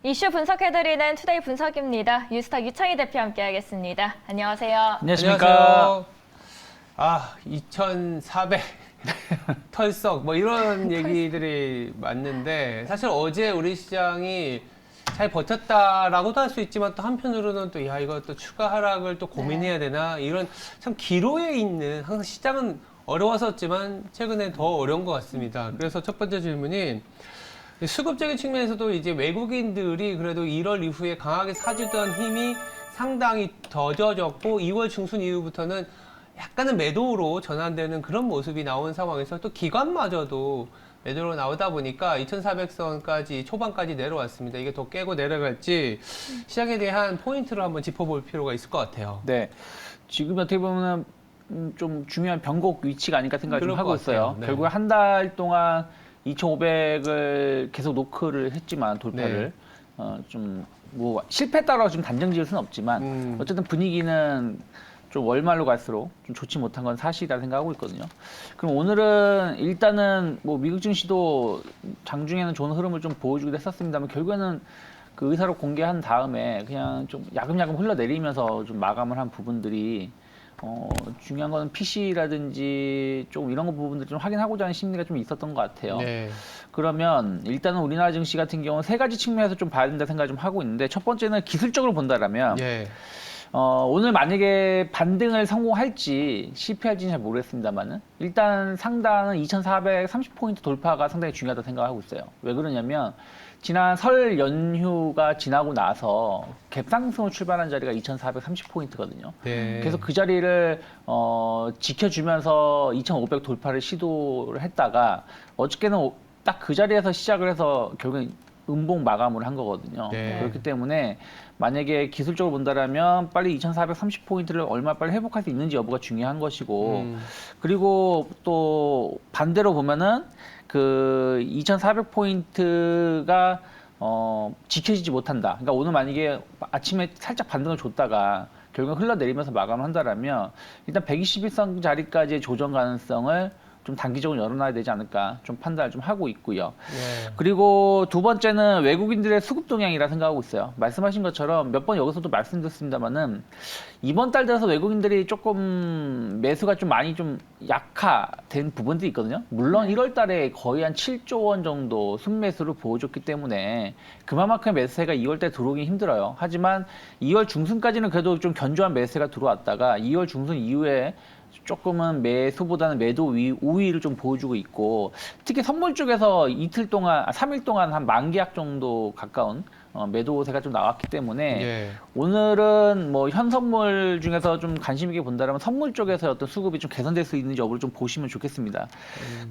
이슈 분석해드리는 투데이 분석입니다. 뉴스타 유창희 대표 함께하겠습니다. 안녕하세요. 안녕하십니까. 2,400 털썩 뭐 이런 얘기들이 맞는데 사실 어제 우리 시장이 잘 버텼다라고도 할 수 있지만 또 한편으로는 또 야 이거 또 추가 하락을 또 고민해야 되나 이런 참 기로에 있는 항상 시장은 어려웠었지만 최근에 더 어려운 것 같습니다. 그래서 첫 번째 질문이 수급적인 측면에서도 이제 외국인들이 그래도 1월 이후에 강하게 사주던 힘이 상당히 더뎌졌고 2월 중순 이후부터는 약간은 매도로 전환되는 그런 모습이 나온 상황에서 또 기관마저도 매도로 나오다 보니까 2,400선까지 초반까지 내려왔습니다. 이게 더 깨고 내려갈지 시장에 대한 포인트를 한번 짚어볼 필요가 있을 것 같아요. 네, 지금 어떻게 보면 좀 중요한 변곡 위치가 아닐까 생각을 좀 하고 있어요. 네. 결국 한 달 동안 2,500을 계속 노크를 했지만 돌파를 좀 뭐 실패했다라고 지금 단정 지을 수는 없지만 어쨌든 분위기는 좀 월말로 갈수록 좀 좋지 못한 건 사실이라 생각하고 있거든요. 그럼 오늘은 일단은 뭐 미국 증시도 장중에는 좋은 흐름을 좀 보여주기도 했었습니다만 결국에는 그 의사로 공개한 다음에 그냥 좀 야금야금 흘러내리면서 좀 마감을 한 부분들이 중요한 거는 PC라든지 좀 이런 거 부분들 좀 확인하고자 하는 심리가 좀 있었던 것 같아요. 네. 그러면 일단은 우리나라 증시 같은 경우는 세 가지 측면에서 좀 봐야 된다 생각을 좀 하고 있는데 첫 번째는 기술적으로 본다라면 네. 오늘 만약에 반등을 성공할지 실패할지는 잘 모르겠습니다만은 일단 상단은 2,430포인트 돌파가 상당히 중요하다고 생각하고 있어요. 왜 그러냐면 지난 설 연휴가 지나고 나서 갭상승으로 출발한 자리가 2,430포인트거든요. 네. 그래서 그 자리를 지켜주면서 2,500 돌파를 시도를 했다가 어저께는 딱 그 자리에서 시작을 해서 결국엔 음봉 마감을 한 거거든요. 네. 그렇기 때문에 만약에 기술적으로 본다라면 빨리 2,430포인트를 얼마 빨리 회복할 수 있는지 여부가 중요한 것이고 그리고 또 반대로 보면은 그 2,400포인트가 지켜지지 못한다. 그러니까 오늘 만약에 아침에 살짝 반등을 줬다가 결국 흘러내리면서 마감을 한다라면 일단 121선 자리까지의 조정 가능성을 좀 단기적으로 열어놔야 되지 않을까 좀 판단을 좀 하고 있고요. 네. 그리고 두 번째는 외국인들의 수급 동향이라 생각하고 있어요. 말씀하신 것처럼 몇 번 여기서도 말씀드렸습니다만은 이번 달 들어서 외국인들이 조금 매수가 좀 많이 좀 약화된 부분들이 있거든요. 물론 1월 달에 거의 한 7조 원 정도 순매수를 보여줬기 때문에 그만큼의 매수세가 2월 달에 들어오기 힘들어요. 하지만 2월 중순까지는 그래도 좀 견조한 매수세가 들어왔다가 2월 중순 이후에 조금은 매수보다는 매도 우위를 좀 보여주고 있고 특히 선물 쪽에서 이틀 동안, 3일 동안 한 10,000계약 정도 가까운 매도세가 좀 나왔기 때문에 네. 오늘은 뭐 현 선물 중에서 좀 관심 있게 본다면 선물 쪽에서 어떤 수급이 좀 개선될 수 있는지 여부를 좀 보시면 좋겠습니다.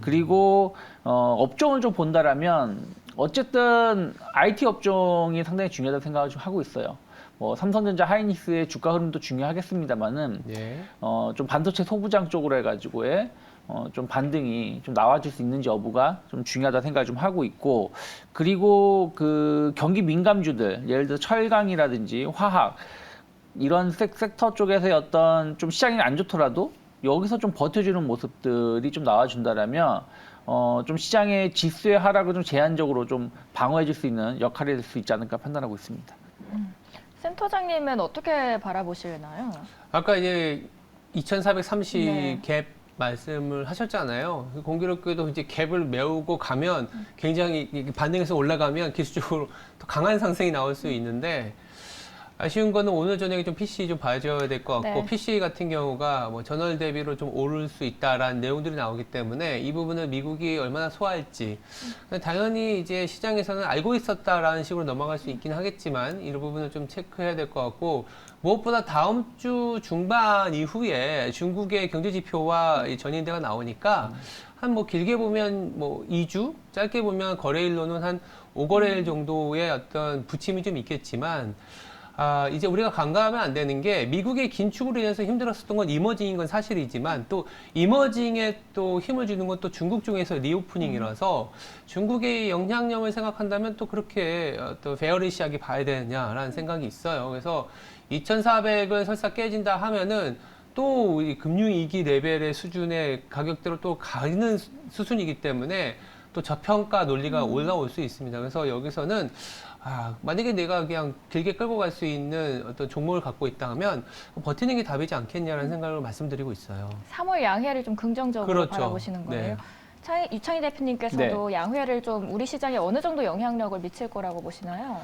그리고 업종을 좀 본다라면 어쨌든 IT 업종이 상당히 중요하다고 생각을 좀 하고 있어요. 뭐 삼성전자, 하이닉스의 주가 흐름도 중요하겠습니다만은 네. 좀 반도체 소부장 쪽으로 해가지고의 좀 반등이 좀 나와줄 수 있는지 여부가 좀 중요하다 생각을 좀 하고 있고 그리고 그 경기 민감주들 예를 들어 철강이라든지 화학 이런 섹터 쪽에서의 어떤 좀 시장이 안 좋더라도 여기서 좀 버텨주는 모습들이 좀 나와준다라면 좀 시장의 지수의 하락을 좀 제한적으로 좀 방어해줄 수 있는 역할이 될 수 있지 않을까 판단하고 있습니다. 센터장님은 어떻게 바라보시나요? 아까 이제 2,430 네. 갭 말씀을 하셨잖아요. 공교롭게도 이제 갭을 메우고 가면 굉장히 반등해서 올라가면 기술적으로 더 강한 상승이 나올 수 있는데 아쉬운 거는 오늘 저녁에 좀 PC 좀 봐줘야 될 것 같고 네. PC 같은 경우가 뭐 전월 대비로 좀 오를 수 있다라는 내용들이 나오기 때문에 이 부분을 미국이 얼마나 소화할지 당연히 이제 시장에서는 알고 있었다라는 식으로 넘어갈 수 있긴 하겠지만 이 부분을 좀 체크해야 될 것 같고 무엇보다 다음 주 중반 이후에 중국의 경제 지표와 이 전인대가 나오니까 한 뭐 길게 보면 뭐 2주, 짧게 보면 거래일로는 한 5거래일 정도의 어떤 부침이 좀 있겠지만 이제 우리가 간과하면 안 되는 게 미국의 긴축으로 인해서 힘들었었던 건 이머징인 건 사실이지만 또 이머징에 또 힘을 주는 건 또 중국 중에서 리오프닝이라서 중국의 영향력을 생각한다면 또 그렇게 또 베어리시하게 봐야 되느냐라는 생각이 있어요. 그래서 2,400을 설사 깨진다 하면은 또 이 금융위기 레벨의 수준의 가격대로 또 가는 수순이기 때문에 또 저평가 논리가 올라올 수 있습니다. 그래서 여기서는 만약에 내가 그냥 길게 끌고 갈 수 있는 어떤 종목을 갖고 있다 하면 버티는 게 답이지 않겠냐라는 생각을 말씀드리고 있어요. 3월 양회를 좀 긍정적으로 그렇죠. 바라보시는 거예요. 네. 유창희 대표님께서도 양회를 좀 우리 시장에 어느 정도 영향력을 미칠 거라고 보시나요?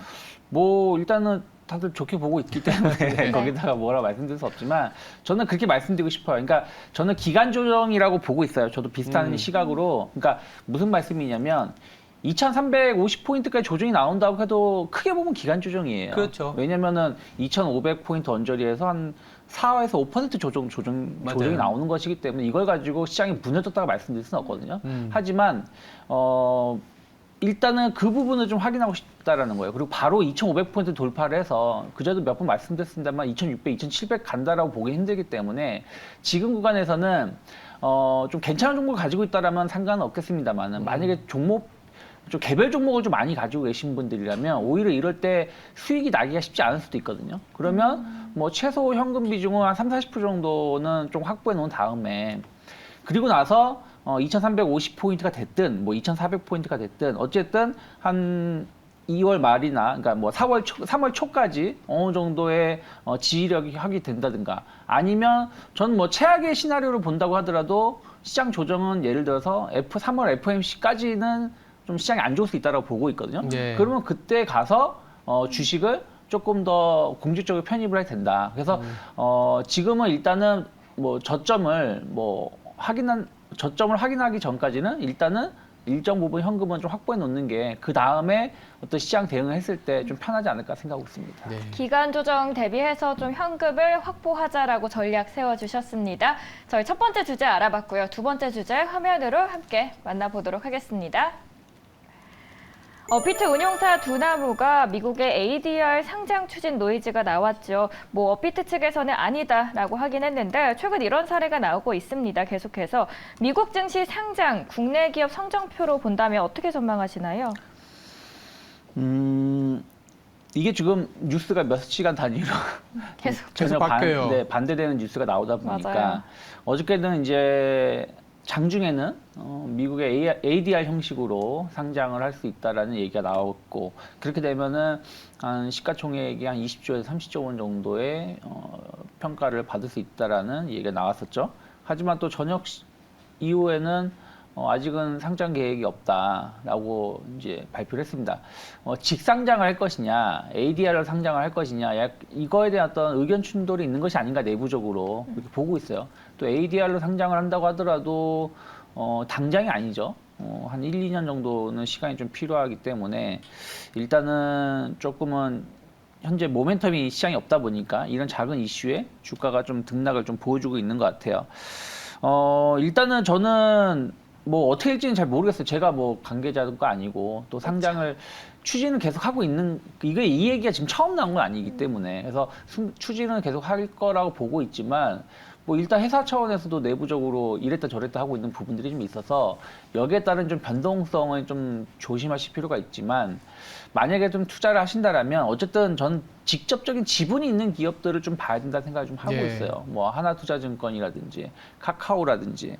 뭐 일단은 다들 좋게 보고 있기 때문에 네. 거기다가 뭐라 말씀드릴 수 없지만 저는 그렇게 말씀드리고 싶어요. 그러니까 저는 기간 조정이라고 보고 있어요. 저도 비슷한 시각으로. 그러니까 무슨 말씀이냐면 2,350포인트까지 조정이 나온다고 해도 크게 보면 기간 조정이에요. 그렇죠. 왜냐면은 2,500포인트 언저리에서 한 4에서 5% 조정이 나오는 것이기 때문에 이걸 가지고 시장이 무너졌다고 말씀드릴 수는 없거든요. 하지만 일단은 그 부분을 좀 확인하고 싶다라는 거예요. 그리고 바로 2,500포인트 돌파를 해서 그전에도 몇 번 말씀드렸습니다만 2,600, 2,700 간다라고 보기 힘들기 때문에 지금 구간에서는 좀 괜찮은 종목을 가지고 있다라면 상관은 없겠습니다만 만약에 좀 개별 종목을 좀 많이 가지고 계신 분들이라면 오히려 이럴 때 수익이 나기가 쉽지 않을 수도 있거든요. 그러면 뭐 최소 현금 비중은 한 30, 40% 정도는 좀 확보해 놓은 다음에 그리고 나서 2,350포인트가 됐든 뭐 2,400포인트가 됐든 어쨌든 한 2월 말이나 그러니까 뭐 3월 초까지 어느 정도의 지지력이 하게 된다든가 아니면 전 뭐 최악의 시나리오를 본다고 하더라도 시장 조정은 예를 들어서 3월 FOMC까지는 좀 시장이 안 좋을 수 있다고 보고 있거든요. 네. 그러면 그때 가서 주식을 조금 더 공격적으로 편입을 해야 된다. 그래서 지금은 일단은 뭐 저점을 확인하기 전까지는 일단은 일정 부분 현금은 좀 확보해 놓는 게 그 다음에 어떤 시장 대응을 했을 때 좀 편하지 않을까 생각하고 있습니다. 네. 기간 조정 대비해서 좀 현금을 확보하자라고 전략 세워주셨습니다. 저희 첫 번째 주제 알아봤고요. 두 번째 주제 화면으로 함께 만나보도록 하겠습니다. 업비트 운용사 두나무가 미국의 ADR 상장 추진 노이즈가 나왔죠. 뭐 업비트 측에서는 아니다라고 하긴 했는데 최근 이런 사례가 나오고 있습니다. 계속해서 미국 증시 상장, 국내 기업 성적표로 본다면 어떻게 전망하시나요? 이게 지금 뉴스가 몇 시간 단위로 계속 계속 바뀌어요. 반대되는 뉴스가 나오다 보니까 맞아요. 어저께는 이제 장중에는 미국의 ADR 형식으로 상장을 할 수 있다라는 얘기가 나왔고 그렇게 되면은 한 시가총액이 한 20조에서 30조 원 정도의 평가를 받을 수 있다라는 얘기가 나왔었죠. 하지만 또 저녁 이후에는 아직은 상장 계획이 없다라고 이제 발표를 했습니다. 직상장을 할 것이냐, ADR을 상장을 할 것이냐, 이거에 대한 어떤 의견 충돌이 있는 것이 아닌가 내부적으로 그렇게 보고 있어요. 또 ADR로 상장을 한다고 하더라도 당장이 아니죠. 한 1, 2년 정도는 시간이 좀 필요하기 때문에 일단은 조금은 현재 모멘텀이 시장이 없다 보니까 이런 작은 이슈에 주가가 좀 등락을 좀 보여주고 있는 것 같아요. 일단은 저는 뭐 어떻게 될지는 잘 모르겠어요. 제가 뭐 관계자가 아니고 또 상장을 추진을 계속 하고 있는 이 얘기가 지금 처음 나온 건 아니기 때문에 그래서 추진은 계속 할 거라고 보고 있지만 뭐 일단 회사 차원에서도 내부적으로 이랬다 저랬다 하고 있는 부분들이 좀 있어서 여기에 따른 좀 변동성을 좀 조심하실 필요가 있지만 만약에 좀 투자를 하신다라면 어쨌든 전 직접적인 지분이 있는 기업들을 좀 봐야 된다는 생각을 좀 하고 있어요. 뭐 하나투자증권이라든지 카카오라든지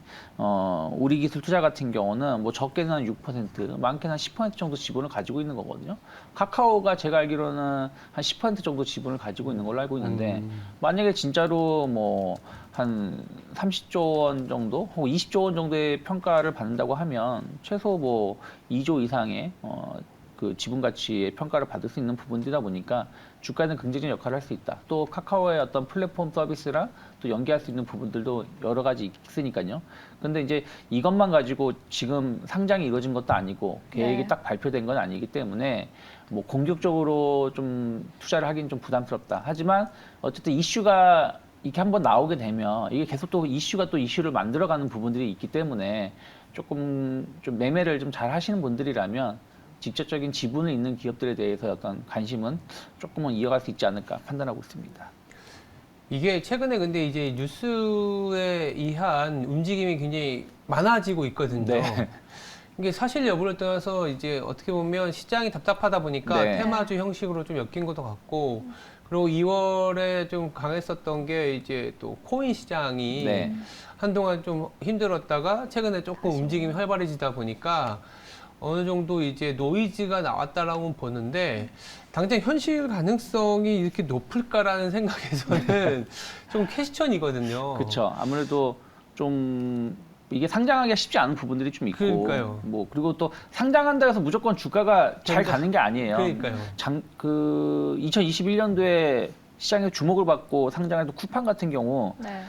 우리기술투자 같은 경우는 뭐 적게는 한 6%, 많게는 한 10% 정도 지분을 가지고 있는 거거든요. 카카오가 제가 알기로는 한 10% 정도 지분을 가지고 있는 걸로 알고 있는데 만약에 진짜로 뭐 한 30조 원 정도 혹은 20조 원 정도의 평가를 받는다고 하면 최소 뭐 2조 이상의 그 지분 가치의 평가를 받을 수 있는 부분이다 보니까 주가에는 긍정적인 역할을 할 수 있다. 또 카카오의 어떤 플랫폼 서비스랑 또 연계할 수 있는 부분들도 여러 가지 있으니까요. 근데 이제 이것만 가지고 지금 상장이 이루어진 것도 아니고 계획이 네. 딱 발표된 건 아니기 때문에 뭐 공격적으로 좀 투자를 하기는 좀 부담스럽다. 하지만 어쨌든 이슈가 이렇게 한번 나오게 되면 이게 계속 또 이슈가 또 이슈를 만들어가는 부분들이 있기 때문에 조금 좀 매매를 좀 잘 하시는 분들이라면 직접적인 지분을 있는 기업들에 대해서 어떤 관심은 조금은 이어갈 수 있지 않을까 판단하고 있습니다. 이게 최근에 근데 이제 뉴스에 의한 움직임이 굉장히 많아지고 있거든요. 네. 이게 사실 여부를 떠나서 이제 어떻게 보면 시장이 답답하다 보니까 네. 테마주 형식으로 좀 엮인 것도 같고 그리고 2월에 좀 강했었던 게 이제 또 코인 시장이 네. 한동안 좀 힘들었다가 최근에 조금 움직임이 활발해지다 보니까 어느 정도 이제 노이즈가 나왔다라고 보는데 당장 현실 가능성이 이렇게 높을까라는 생각에서는 좀 퀘스천이거든요. 그렇죠. 아무래도 좀 이게 상장하기가 쉽지 않은 부분들이 좀 있고, 그러니까요. 뭐 그리고 또 상장한다 해서 무조건 주가가 잘 가는 게 아니에요. 그러니까요. 2021년도에 시장에 주목을 받고 상장해도 쿠팡 같은 경우 네.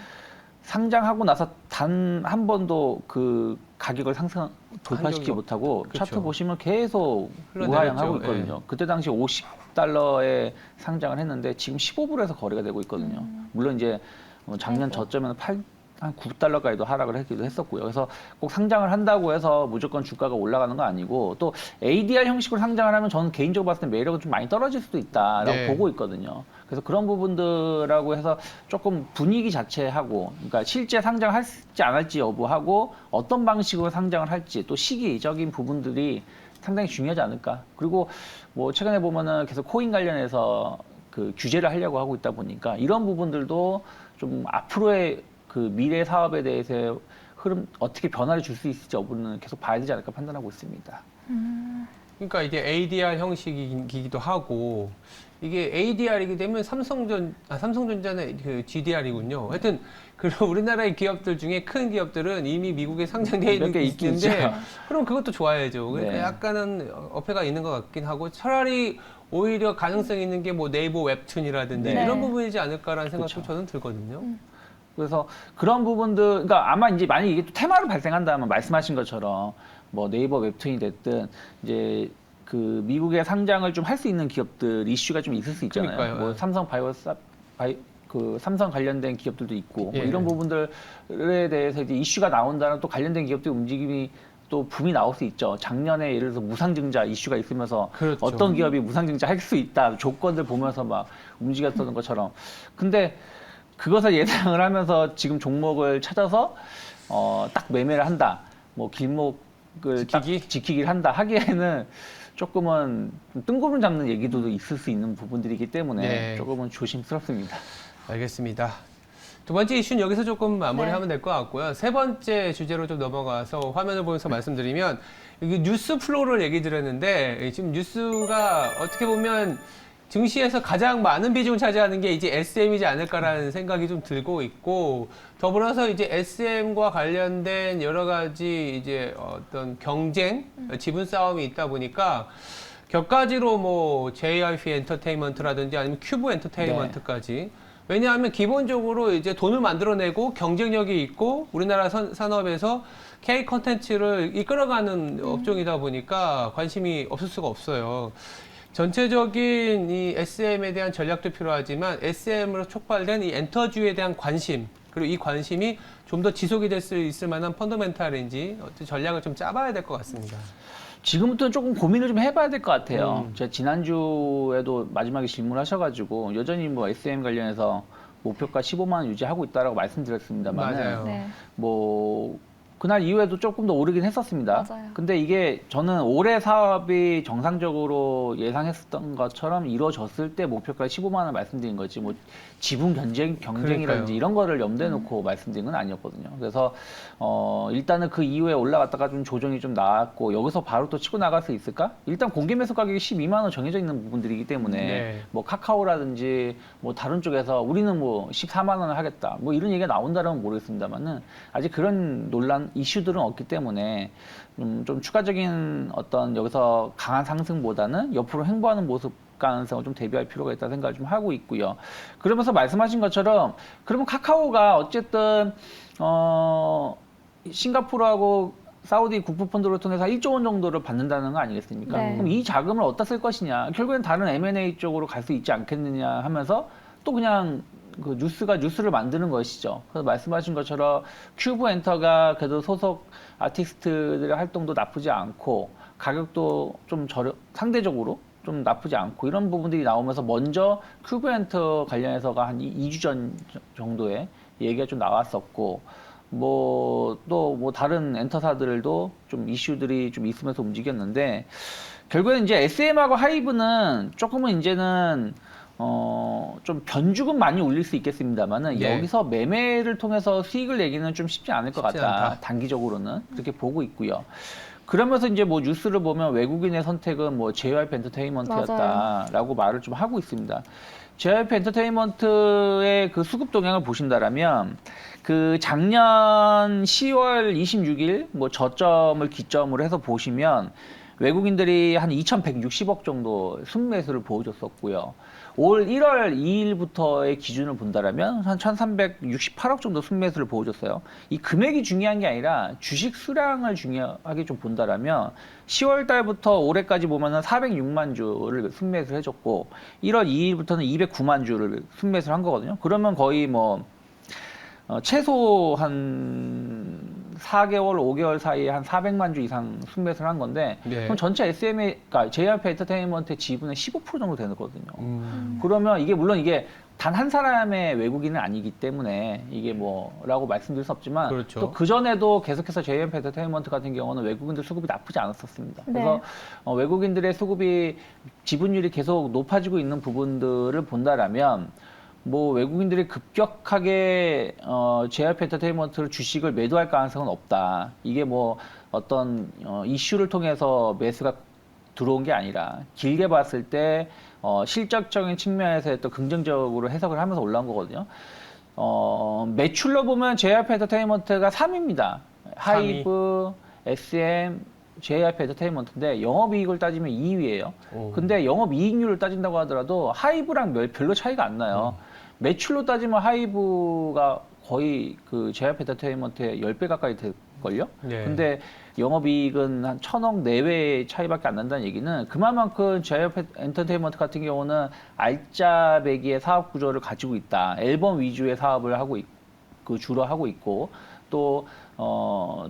상장하고 나서 단 한 번도 그 가격을 돌파시키지 적이 못하고 그쵸. 차트 보시면 계속 흘러내렸죠. 우하향하고 있거든요. 그때 당시 50달러에 상장을 했는데 지금 15불에서 거래가 되고 있거든요. 물론 이제 작년 아이고. 저점에는 한 9달러까지도 하락을 하기도 했었고요. 그래서 꼭 상장을 한다고 해서 무조건 주가가 올라가는 거 아니고 또 ADR 형식으로 상장을 하면 저는 개인적으로 봤을 때 매력은 좀 많이 떨어질 수도 있다라고 네. 보고 있거든요. 그래서 그런 부분들하고 해서 조금 분위기 자체하고, 그러니까 실제 상장할지 안 할지 여부하고 어떤 방식으로 상장을 할지 또 시기적인 부분들이 상당히 중요하지 않을까. 그리고 뭐 최근에 보면은 계속 코인 관련해서 그 규제를 하려고 하고 있다 보니까 이런 부분들도 좀 앞으로의 그 미래 사업에 대해서 흐름 어떻게 변화를 줄 수 있을지 여부는 계속 봐야 되지 않을까 판단하고 있습니다. 그러니까 이게 ADR 형식이기도 하고 이게 ADR이게 되면 삼성전자는 그 GDR이군요. 하여튼 그럼 우리나라의 기업들 중에 큰 기업들은 이미 미국에 상장되어 있는 몇 개 게 있긴 있는데 있죠. 그럼 그것도 좋아야죠. 그러니까 네. 약간은 어폐가 있는 것 같긴 하고 차라리 오히려 가능성 있는 게 뭐 네이버 웹툰이라든지 네. 이런 부분이지 않을까라는 생각도 그쵸. 저는 들거든요. 그래서 그런 부분들, 그러니까 아마 이제 만약 이게 또 테마로 발생한다면 말씀하신 것처럼 뭐 네이버 웹툰이 됐든 이제 그 미국의 상장을 좀 할 수 있는 기업들 이슈가 좀 있을 수 있잖아요. 그러니까요. 뭐 예. 삼성 그 삼성 관련된 기업들도 있고 예. 뭐 이런 부분들에 대해서 이제 이슈가 나온다는 또 관련된 기업들 움직임이 또 붐이 나올 수 있죠. 작년에 예를 들어서 무상증자 이슈가 있으면서 그렇죠. 어떤 기업이 무상증자 할 수 있다 조건들 보면서 막 움직였던 것처럼. 근데 그것을 예상을 하면서 지금 종목을 찾아서 딱 매매를 한다. 뭐 길목을 딱 지키기를 한다 하기에는 조금은 뜬구름 잡는 얘기도 있을 수 있는 부분들이기 때문에 네. 조금은 조심스럽습니다. 알겠습니다. 두 번째 이슈는 여기서 조금 마무리하면 될 것 같고요. 세 번째 주제로 좀 넘어가서 화면을 보면서 말씀드리면 이게 뉴스 플로우를 얘기 드렸는데 지금 뉴스가 어떻게 보면 증시에서 가장 많은 비중을 차지하는 게 이제 SM이지 않을까라는 생각이 좀 들고 있고 더불어서 이제 SM과 관련된 여러 가지 이제 어떤 경쟁, 지분 싸움이 있다 보니까 격가지로 뭐 JYP 엔터테인먼트라든지 아니면 큐브 엔터테인먼트까지 왜냐하면 기본적으로 이제 돈을 만들어내고 경쟁력이 있고 우리나라 산업에서 K 컨텐츠를 이끌어가는 업종이다 보니까 관심이 없을 수가 없어요. 전체적인 이 SM에 대한 전략도 필요하지만 SM으로 촉발된 이 엔터주에 대한 관심 그리고 이 관심이 좀 더 지속이 될 수 있을 만한 펀더멘탈인지 어떤 전략을 좀 짜봐야 될 것 같습니다. 지금부터는 조금 고민을 좀 해봐야 될 것 같아요. 제가 지난주에도 마지막에 질문하셔가지고 여전히 뭐 SM 관련해서 목표가 15만 원 유지하고 있다라고 말씀드렸습니다만 맞아요. 네. 뭐 그날 이후에도 조금 더 오르긴 했었습니다. 맞아요. 근데 이게 저는 올해 사업이 정상적으로 예상했었던 것처럼 이루어졌을 때 목표가 15만 원 말씀드린 거지 뭐 지분 경쟁이라든지 그러니까요. 이런 거를 염두에 놓고 말씀드린 건 아니었거든요. 그래서 일단은 그 이후에 올라갔다가 좀 조정이 좀 나왔고 여기서 바로 또 치고 나갈 수 있을까? 일단 공개 매수 가격이 12만 원 정해져 있는 부분들이기 때문에 네. 뭐 카카오라든지 뭐 다른 쪽에서 우리는 뭐 14만 원을 하겠다 뭐 이런 얘기가 나온다면 모르겠습니다만은 아직 그런 논란 이슈들은 없기 때문에 좀 추가적인 어떤 여기서 강한 상승보다는 옆으로 횡보하는 모습 가능성을 좀 대비할 필요가 있다는 생각을 좀 하고 있고요. 그러면서 말씀하신 것처럼 그러면 카카오가 어쨌든 싱가포르하고 사우디 국부펀드를 통해서 1조 원 정도를 받는다는 거 아니겠습니까? 네. 그럼 이 자금을 어디다 쓸 것이냐? 결국엔 다른 M&A 쪽으로 갈 수 있지 않겠느냐 하면서 또 그냥 그 뉴스를 만드는 것이죠. 그래서 말씀하신 것처럼 큐브 엔터가 그래도 소속 아티스트들의 활동도 나쁘지 않고 가격도 좀 상대적으로 좀 나쁘지 않고 이런 부분들이 나오면서 먼저 큐브 엔터 관련해서가 한 2주 전 정도에 얘기가 좀 나왔었고 뭐 또 뭐 다른 엔터사들도 좀 이슈들이 좀 있으면서 움직였는데 결국에는 이제 SM하고 하이브는 조금은 이제는 좀 변죽은 많이 올릴 수 있겠습니다만은 네. 여기서 매매를 통해서 수익을 내기는 좀 쉽지 않을 것 쉽지 같다. 않다. 단기적으로는 그렇게 보고 있고요. 그러면서 이제 뭐 뉴스를 보면 외국인의 선택은 뭐 JYP 엔터테인먼트였다라고 말을 좀 하고 있습니다. JYP 엔터테인먼트의 그 수급 동향을 보신다라면 그 작년 10월 26일 뭐 저점을 기점으로 해서 보시면 외국인들이 한 2,160억 정도 순매수를 보여줬었고요. 올 1월 2일부터의 기준을 본다라면 한 1,368억 정도 순매수를 보여줬어요. 이 금액이 중요한 게 아니라 주식 수량을 중요하게 좀 본다라면 10월 달부터 올해까지 보면은 406만 주를 순매수를 해줬고 1월 2일부터는 209만 주를 순매수를 한 거거든요. 그러면 거의 뭐 최소 한 4개월, 5개월 사이에 한 400만 주 이상 순매수를 한 건데 네. 그럼 전체 SMA, 그러니까 JYP 엔터테인먼트의 지분의 15% 정도 되는 거거든요. 그러면 이게 물론 이게 단 한 사람의 외국인은 아니기 때문에 이게 뭐라고 말씀드릴 수 없지만 그렇죠. 또 그전에도 계속해서 JYP 엔터테인먼트 같은 경우는 외국인들 수급이 나쁘지 않았었습니다. 그래서 외국인들의 수급이 지분율이 계속 높아지고 있는 부분들을 본다라면 뭐 외국인들이 급격하게 JYP 엔터테인먼트를 주식을 매도할 가능성은 없다. 이게 뭐 어떤 이슈를 통해서 매수가 들어온 게 아니라 길게 봤을 때 실적적인 측면에서 또 긍정적으로 해석을 하면서 올라온 거거든요. 매출로 보면 JYP 엔터테인먼트가 3위입니다. 하이브, SM, JYP 엔터테인먼트인데 영업이익을 따지면 2위예요. 근데 영업이익률을 따진다고 하더라도 하이브랑 별로 차이가 안 나요. 매출로 따지면 하이브가 거의 그 JYP 엔터테인먼트의 10배 가까이 될걸요? 네. 근데 영업이익은 한 1,000억 내외의 차이밖에 안 난다는 얘기는 그만큼 JYP 엔터테인먼트 같은 경우는 알짜배기의 사업 구조를 가지고 있다. 앨범 위주의 사업을 하고 주로 하고 있고 또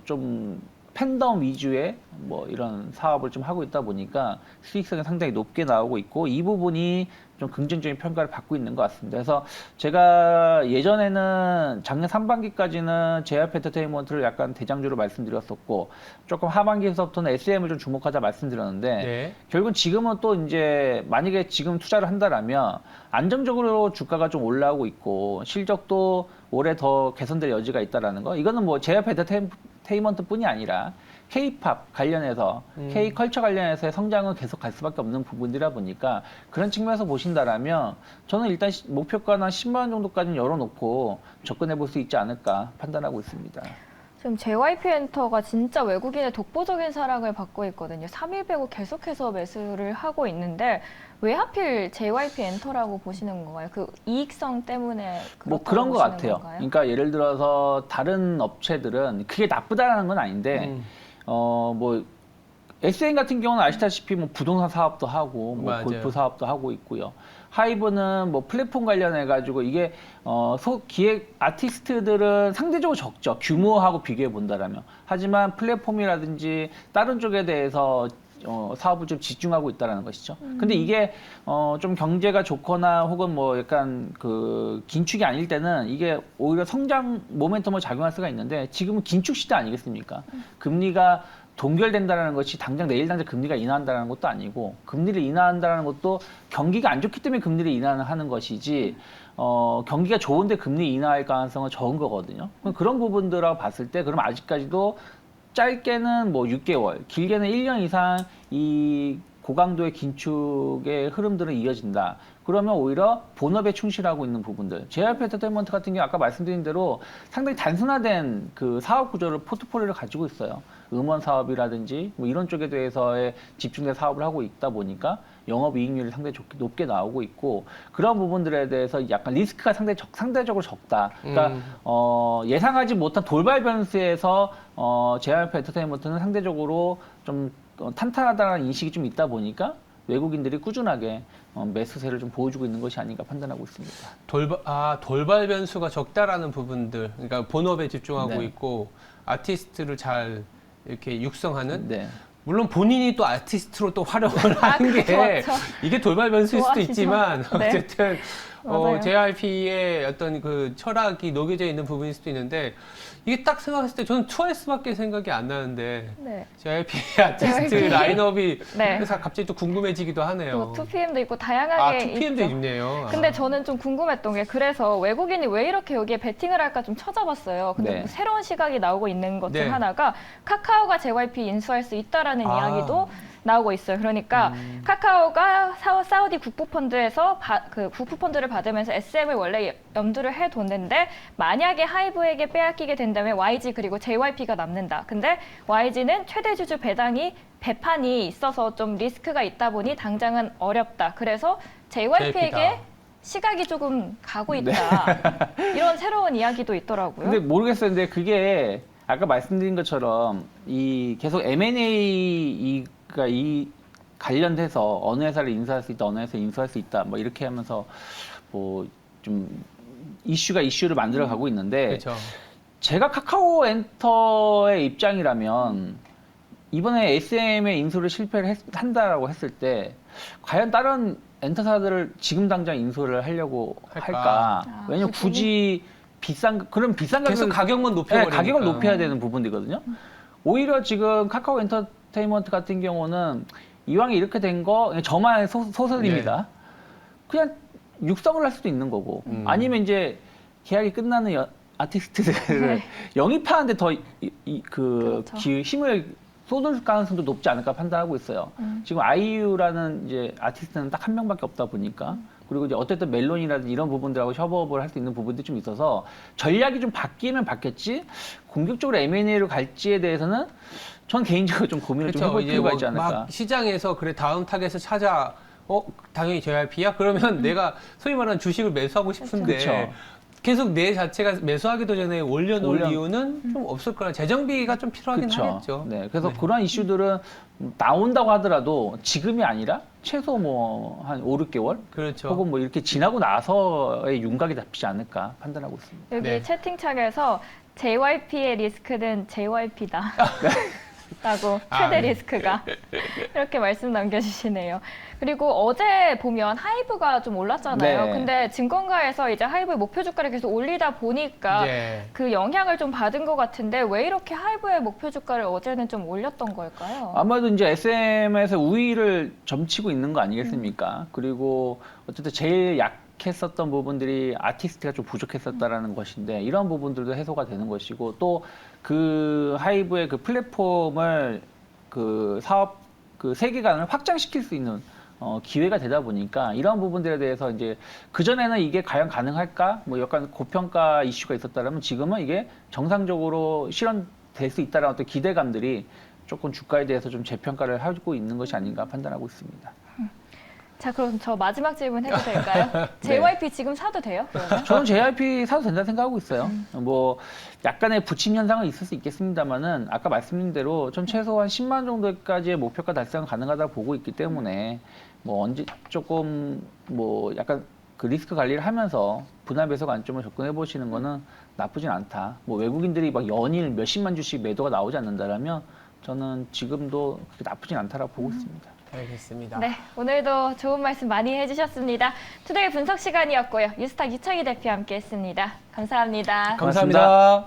좀 팬덤 위주의 뭐 이런 사업을 좀 하고 있다 보니까 수익성이 상당히 높게 나오고 있고 이 부분이 좀 긍정적인 평가를 받고 있는 것 같습니다. 그래서 제가 예전에는 작년 상반기까지는 JYP 엔터테인먼트를 약간 대장주로 말씀드렸었고 조금 하반기에서부터는 SM을 좀 주목하자 말씀드렸는데 네. 결국은 지금은 또 이제 만약에 지금 투자를 한다라면 안정적으로 주가가 좀 올라오고 있고 실적도 올해 더 개선될 여지가 있다라는 거. 이거는 뭐 JYP 엔터테인먼트뿐이 아니라 K-팝 관련해서 K-컬처 관련해서의 성장은 계속 갈 수밖에 없는 부분이라 보니까 그런 측면에서 보신다라면 저는 일단 목표가는 한 10만 원 정도까지는 열어놓고 접근해 볼 수 있지 않을까 판단하고 있습니다. 지금 JYP 엔터가 진짜 외국인의 독보적인 사랑을 받고 있거든요. 3일 빼고 계속해서 매수를 하고 있는데 왜 하필 JYP 엔터라고 보시는 건가요? 그 이익성 때문에 뭐 그렇다고 그런 것 보시는 같아요. 건가요? 그러니까 예를 들어서 다른 업체들은 그게 나쁘다는 건 아닌데 뭐 SM 같은 경우는 아시다시피 뭐 부동산 사업도 하고 뭐 맞아요. 골프 사업도 하고 있고요. 하이브는 뭐 플랫폼 관련해 가지고 이게 기획 아티스트들은 상대적으로 적죠. 규모하고 비교해 본다라면. 하지만 플랫폼이라든지 다른 쪽에 대해서 사업을 좀 집중하고 있다라는 것이죠. 근데 이게 좀 경제가 좋거나 혹은 뭐 약간 그 긴축이 아닐 때는 이게 오히려 성장 모멘텀을 작용할 수가 있는데 지금은 긴축 시대 아니겠습니까? 금리가 동결된다는 것이 당장 내일 당장 금리가 인하한다는 것도 아니고 금리를 인하한다는 것도 경기가 안 좋기 때문에 금리를 인하하는 것이지 경기가 좋은데 금리 인하할 가능성은 적은 거거든요. 그런 부분들하고 봤을 때 그럼 아직까지도 짧게는 뭐 6개월, 길게는 1년 이상 이 고강도의 긴축의 흐름들은 이어진다. 그러면 오히려 본업에 충실하고 있는 부분들. JYP 엔터테인먼트 같은 경우 아까 말씀드린 대로 상당히 단순화된 그 사업 구조를 포트폴리오를 가지고 있어요. 음원 사업이라든지 뭐 이런 쪽에 대해서의 집중된 사업을 하고 있다 보니까 영업이익률이 상당히 높게 나오고 있고 그런 부분들에 대해서 약간 리스크가 상대적으로 적다. 그러니까 예상하지 못한 돌발 변수에서 JYP 엔터테인먼트는 상대적으로 좀 탄탄하다는 인식이 좀 있다 보니까 외국인들이 꾸준하게 매수세를 좀 보여주고 있는 것이 아닌가 판단하고 있습니다. 돌발 변수가 적다라는 부분들, 그러니까 본업에 집중하고 네. 있고 아티스트를 잘 이렇게 육성하는. 네. 물론 본인이 또 아티스트로 또 활용을 하는 게 그렇죠. 이게 돌발 변수일 수도 좋아하시죠? 있지만 네. 어쨌든 맞아요. JYP의 어떤 그 철학이 녹여져 있는 부분일 수도 있는데 이게 딱 생각했을 때 저는 트와이스밖에 생각이 안 나는데 네. JYP의 아티스트 JYP. 라인업이 네. 그래서 갑자기 또 궁금해지기도 하네요. 또 2PM도 있고 다양하게 2PM도 있죠. 있네요. 근데 저는 좀 궁금했던 게 그래서 외국인이 왜 이렇게 여기에 베팅을 할까 좀 찾아봤어요. 근데 네. 뭐 새로운 시각이 나오고 있는 것 중 네. 하나가 카카오가 JYP 인수할 수 있다라는 아. 이야기도 나오고 있어요. 그러니까 카카오가 사우디 국부펀드에서 그 국부펀드를 받으면서 SM을 원래 염두를 해뒀는데 만약에 하이브에게 빼앗기게 된다면 YG 그리고 JYP가 남는다. 근데 YG는 최대 주주 배판이 있어서 좀 리스크가 있다 보니 당장은 어렵다. 그래서 JYP에게 JYP 다. 시각이 조금 가고 있다. 이런 새로운 이야기도 있더라고요. 근데 모르겠어요. 근데 그게 아까 말씀드린 것처럼 이 계속 M&A가 이 관련돼서 어느 회사를 인수할 수 있다, 어느 회사를 인수할 수 있다, 뭐 이렇게 하면서 뭐 좀 이슈를 만들어 가고 있는데 그렇죠. 제가 카카오 엔터의 입장이라면 이번에 SM의 인수를 실패를 한다라고 했을 때 과연 다른 엔터사들을 지금 당장 인수를 하려고 할까? 아, 왜냐면 그 굳이 그런 비싼 계속 가격을 가격만 높여버리니까. 가격을 높여야 되는 부분이거든요. 오히려 지금 카카오 엔터테인먼트 같은 경우는 이왕에 이렇게 된 거 저만의 소설입니다. 네. 그냥 육성을 할 수도 있는 거고 아니면 이제 계약이 끝나는 아티스트들을 네. 영입하는데 더 그렇죠. 힘을 쏟을 가능성도 높지 않을까 판단하고 있어요. 지금 아이유라는 이제 아티스트는 딱 한 명밖에 없다 보니까 그리고 이제 어쨌든 멜론이라든지 이런 부분들하고 협업을 할 수 있는 부분들이 좀 있어서 전략이 좀 바뀌면 바뀌었지 공격적으로 M&A로 갈지에 대해서는 전 개인적으로 좀 고민을 좀 해볼 필요가 있지 않을까. 막 시장에서 그래 다음 타겟을 찾아 당연히 JYP야? 그러면 내가 소위 말하는 주식을 매수하고 싶은데 그쵸. 계속 내 자체가 매수하기도 전에 올려놓을 올려- 이유는 좀 없을 거라 재정비가 좀 필요하긴 그쵸. 하겠죠. 네, 그래서 그런 이슈들은 나온다고 하더라도 지금이 아니라 최소 뭐 한 5, 6개월 그렇죠. 혹은 뭐 이렇게 지나고 나서의 윤곽이 잡히지 않을까 판단하고 있습니다. 여기 네. 채팅창에서 JYP의 리스크는 JYP다. 라고 아, 최대 네. 리스크가 이렇게 말씀 남겨주시네요. 그리고 어제 보면 하이브가 좀 올랐잖아요. 네. 근데 증권가에서 이제 하이브의 목표 주가를 계속 올리다 보니까 예. 그 영향을 좀 받은 것 같은데 왜 이렇게 하이브의 목표 주가를 어제는 좀 올렸던 걸까요? 아마도 이제 SM에서 우위를 점치고 있는 거 아니겠습니까? 그리고 어쨌든 제일 약했었던 부분들이 아티스트가 좀 부족했었다라는 것인데 이런 부분들도 해소가 되는 것이고 또 그 하이브의 그 플랫폼을 그 사업 그 세계관을 확장시킬 수 있는 기회가 되다 보니까 이런 부분들에 대해서 이제 그전에는 이게 과연 가능할까? 뭐 약간 고평가 이슈가 있었다면 지금은 이게 정상적으로 실현될 수 있다는 어떤 기대감들이 조금 주가에 대해서 좀 재평가를 하고 있는 것이 아닌가 판단하고 있습니다. 자, 그럼 저 마지막 질문 해도 될까요? JYP 지금 사도 돼요? 그러면? 저는 JYP 사도 된다 생각하고 있어요. 뭐 약간의 부침 현상은 있을 수 있겠습니다만은 아까 말씀드린 대로 전 최소한 10만 정도까지의 목표가 달성 가능하다고 보고 있기 때문에 뭐 언제 조금 뭐 약간 그 리스크 관리를 하면서 분할 배속 관점을 접근해 보시는 거는 나쁘진 않다. 뭐 외국인들이 막 연일 몇십만 주씩 매도가 나오지 않는다라면 저는 지금도 그렇게 나쁘진 않다라고 보고 있습니다. 알겠습니다. 네, 오늘도 좋은 말씀 많이 해주셨습니다. 투데이 분석 시간이었고요. 유스타 유창희 대표 함께했습니다. 감사합니다. 감사합니다.